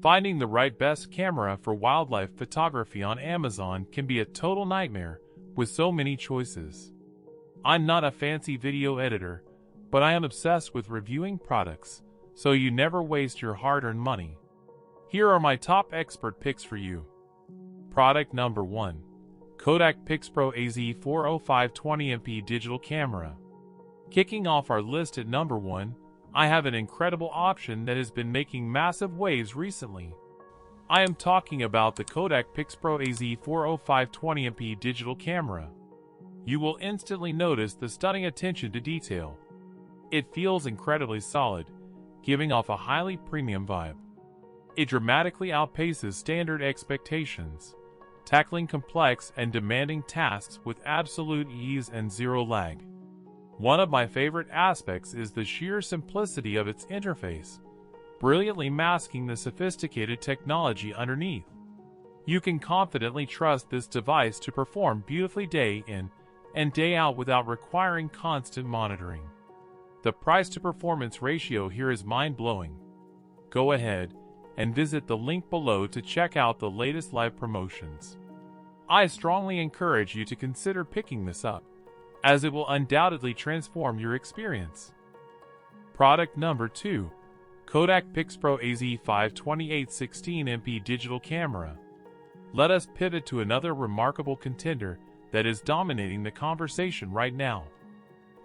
Finding the right best camera for wildlife photography on Amazon can be a total nightmare with so many choices. I'm not a fancy video editor, but I am obsessed with reviewing products, so you never waste your hard-earned money. Here are my top expert picks for you. Product number 1. KODAK PIXPRO AZ405 20MP Digital Camera. Kicking off our list at number 1, I have an incredible option that has been making massive waves recently. I am talking about the KODAK PIXPRO AZ405 20MP Digital Camera. You will instantly notice the stunning attention to detail. It feels incredibly solid, giving off a highly premium vibe. It dramatically outpaces standard expectations, tackling complex and demanding tasks with absolute ease and zero lag. One of my favorite aspects is the sheer simplicity of its interface, brilliantly masking the sophisticated technology underneath. You can confidently trust this device to perform beautifully day in and day out without requiring constant monitoring. The price-to-performance ratio here is mind-blowing. Go ahead and visit the link below to check out the latest live promotions. I strongly encourage you to consider picking this up, as it will undoubtedly transform your experience. Product number 2. KODAK PIXPRO AZ5 2816MP Digital Camera. Let us pivot to another remarkable contender that is dominating the conversation right now.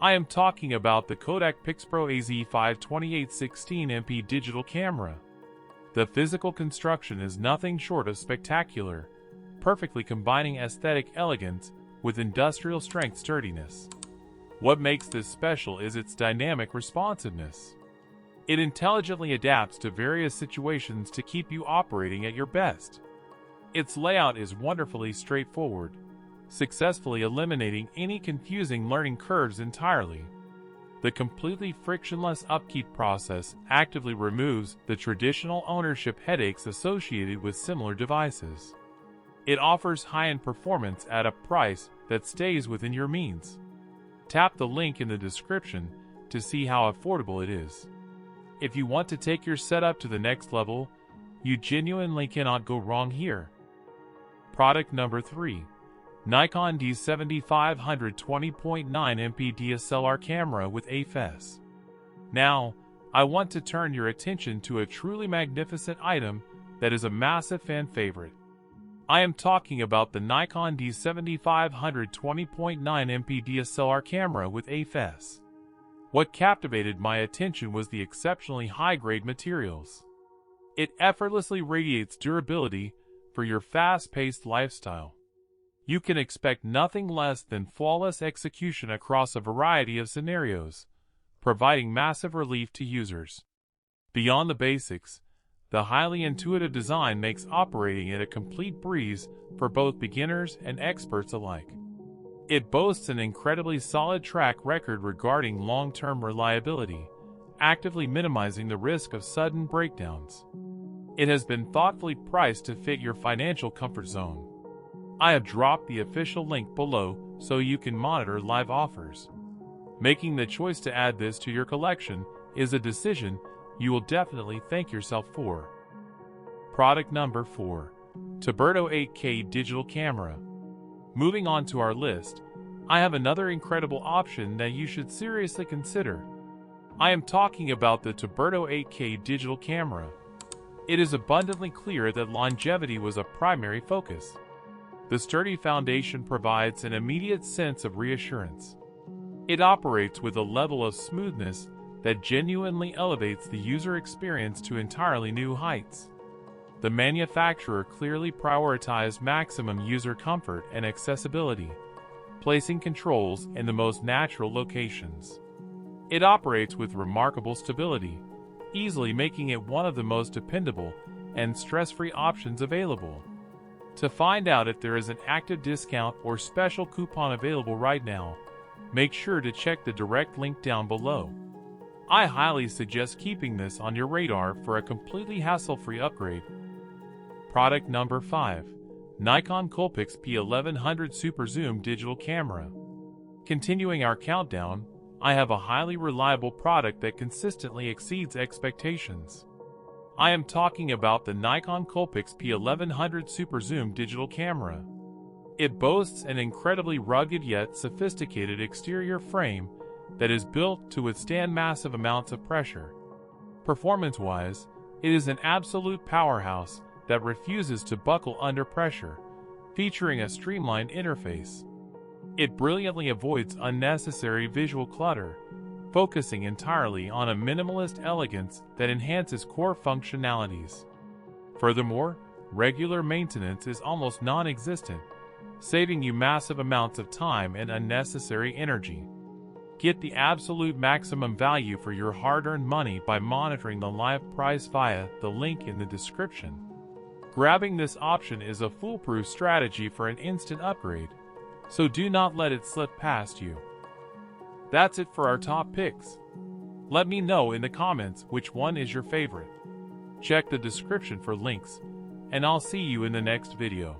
I am talking about the KODAK PIXPRO AZ5 2816MP Digital Camera. The physical construction is nothing short of spectacular, perfectly combining aesthetic elegance with industrial strength sturdiness. What makes this special is its dynamic responsiveness. It intelligently adapts to various situations to keep you operating at your best. Its layout is wonderfully straightforward, successfully eliminating any confusing learning curves entirely. The completely frictionless upkeep process actively removes the traditional ownership headaches associated with similar devices. It offers high-end performance at a price that stays within your means. Tap the link in the description to see how affordable it is. If you want to take your setup to the next level, you genuinely cannot go wrong here. Product number 3. Nikon D7500 20.9MP DSLR camera with aps-c. Now, I want to turn your attention to a truly magnificent item that is a massive fan favorite. I am talking about the Nikon D7500 20.9MP DSLR camera with aps-c. What captivated my attention was the exceptionally high-grade materials. It effortlessly radiates durability for your fast-paced lifestyle. You can expect nothing less than flawless execution across a variety of scenarios, providing massive relief to users. Beyond the basics, the highly intuitive design makes operating it a complete breeze for both beginners and experts alike. It boasts an incredibly solid track record regarding long-term reliability, actively minimizing the risk of sudden breakdowns. It has been thoughtfully priced to fit your financial comfort zone. I have dropped the official link below so you can monitor live offers. Making the choice to add this to your collection is a decision you will definitely thank yourself for. Product number 4. Toberto 8K Digital Camera. Moving on to our list, I have another incredible option that you should seriously consider. I am talking about the Toberto 8K Digital Camera. It is abundantly clear that longevity was a primary focus. The sturdy foundation provides an immediate sense of reassurance. It operates with a level of smoothness that genuinely elevates the user experience to entirely new heights. The manufacturer clearly prioritized maximum user comfort and accessibility, placing controls in the most natural locations. It operates with remarkable stability, easily making it one of the most dependable and stress-free options available. To find out if there is an active discount or special coupon available right now, make sure to check the direct link down below. I highly suggest keeping this on your radar for a completely hassle-free upgrade. Product number 5. Nikon COOLPIX P1100 Superzoom Digital Camera. Continuing our countdown, I have a highly reliable product that consistently exceeds expectations. I am talking about the Nikon COOLPIX P1100 Superzoom digital camera. It boasts an incredibly rugged yet sophisticated exterior frame that is built to withstand massive amounts of pressure. Performance-wise, it is an absolute powerhouse that refuses to buckle under pressure, featuring a streamlined interface. It brilliantly avoids unnecessary visual clutter, focusing entirely on a minimalist elegance that enhances core functionalities. Furthermore, regular maintenance is almost non-existent, saving you massive amounts of time and unnecessary energy. Get the absolute maximum value for your hard-earned money by monitoring the live price via the link in the description. Grabbing this option is a foolproof strategy for an instant upgrade, so do not let it slip past you. That's it for our top picks. Let me know in the comments which one is your favorite. Check the description for links, and I'll see you in the next video.